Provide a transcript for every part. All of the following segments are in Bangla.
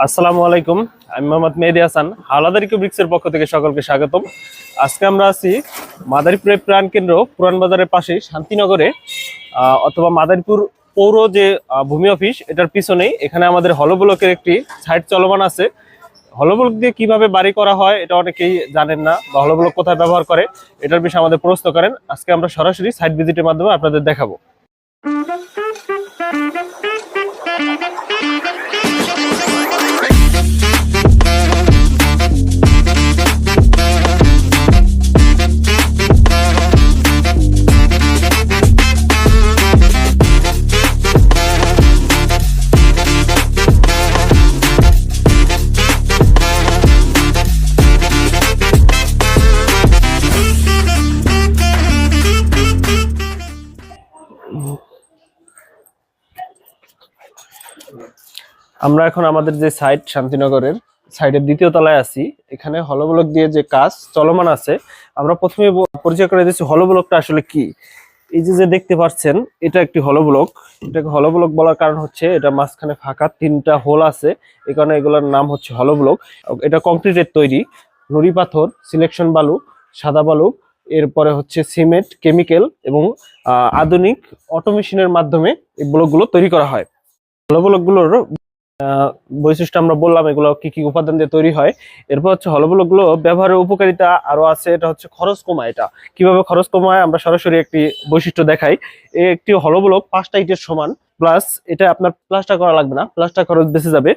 আসসালামু আলাইকুম, আমি মোহাম্মদ মেহেদী হাসান। হাওলাদার ইকোব্রিক্সের পক্ষ থেকে সকলকে স্বাগতম। আজকে আমরা আছি মাদারীপুরের প্রাণ কেন্দ্র পুরান বাজারের পাশে শান্তিনগরে অথবা মাদারীপুর পৌর যে ভূমি অফিস, এটার পিছনেই এখানে আমাদের হলো ব্লকের একটি সাইট চলমান আছে। হলো ব্লক দিয়ে কিভাবে বাড়ি করা হয় এটা অনেকেই জানেন না, বা হলো ব্লক কোথায় ব্যবহার করে এটার বিষয়ে আমাদের প্রশ্ন করেন। আজকে আমরা সরাসরি সাইট ভিজিটের মাধ্যমে আপনাদের দেখাবো। আমরা এখন আমাদের যে সাইট শান্তিনগরের সাইটের দ্বিতীয় তলায় আছি। এখানে হলো ব্লক দিয়ে যে কাজ চলমান আছে, আমরা প্রথমে পরিচয় করে দিচ্ছি হলো ব্লকটা আসলে কি। এই যে দেখতে পাচ্ছেন, এটা একটি হলো ব্লক। এটাকে হলো ব্লক বলার কারণ হচ্ছে এটা মাঝখানে ফাঁকা তিনটা হোল আছে, এই কারণে এগুলোর নাম হচ্ছে হলো ব্লক। এটা কংক্রিটের তৈরি, নুড়ি পাথর, সিলেকশন বালু, সাদা বালু, এরপরে হচ্ছে সিমেন্ট, কেমিক্যাল এবং আধুনিক অটোমেশনের মাধ্যমে এই ব্লকগুলো তৈরি করা হয়। হলো ব্লকগুলোর বৈশিষ্ট্য আমরা বললাম, এগুলো কি কি উপাদান দিয়ে তৈরি হয়। এরপর হচ্ছে হলো ব্লকগুলো ব্যবহারের উপকারিতা আরো আছে। এটা হচ্ছে খরচ কমায়। এটা কিভাবে খরচ কমায় আমরা সরাসরি একটি বৈশিষ্ট্য দেখাই। একটি হলো ব্লক 5টা ইটের সমান, প্লাস এটা আপনার প্লাস্টার করা লাগবে না, প্লাস্টার খরচ বেঁচে যাবে।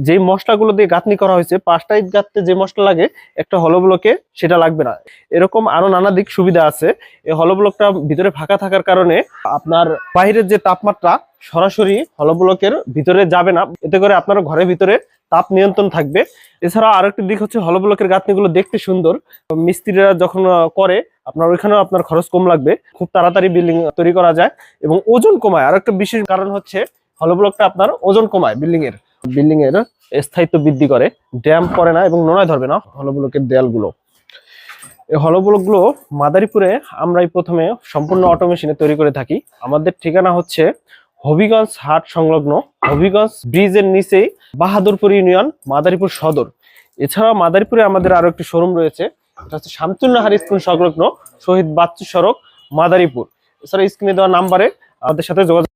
যে মশলাগুলো দিয়ে গাঁথনি করা হয়েছে, 5টা ইট গাঁথতে যে মশলা লাগে একটা হলো ব্লকে সেটা লাগবে না। এরকম আরো নানা দিক সুবিধা আছে। এই হলো ব্লকটা ভিতরে ফাঁকা থাকার কারণে আপনার বাইরের যে তাপমাত্রা সরাসরি হলো ব্লকের ভিতরে যাবে না, এতে করে আপনার ঘরের ভিতরে তাপ নিয়ন্ত্রণ থাকবে। এছাড়া আরেকটি দিক হচ্ছে হলো ব্লকের গাঁথনিগুলো দেখতে সুন্দর। মিস্ত্রিরা যখন করে আপনার ওইখানেও আপনার খরচ কম লাগবে, খুব তাড়াতাড়ি বিল্ডিং তৈরি করা যায় এবং ওজন কমায়। আরেকটা বিশেষ কারণ হচ্ছে হলো ব্লকটা আপনার ওজন কমায়, বিল্ডিং এর স্থায়িত্ব বৃদ্ধি করে, ড্যাম্প করে না এবং নোনায় ধরবে না হলো ব্লকের দেয়ালগুলো। এই হলো ব্লকগুলো মাদারীপুরে আমরাই প্রথমে সম্পূর্ণ অটোমেশনে তৈরি করে থাকি। আমাদের ঠিকানা হচ্ছে হবিগঞ্জ হাট সংলগ্ন হবিগঞ্জ ব্রিজের নিচেই বাহাদুরপুর ইউনিয়ন, মাদারীপুর সদর। এছাড়া মাদারীপুরে আমাদের আরো একটি শোরুম রয়েছে, এটা হচ্ছে শামসুন্নাহার স্কুল সংলগ্ন শহীদ বাচ্চু সড়ক, মাদারীপুর। এছাড়া স্ক্রিনে দেওয়া নাম্বারে আমাদের সাথে যোগাযোগ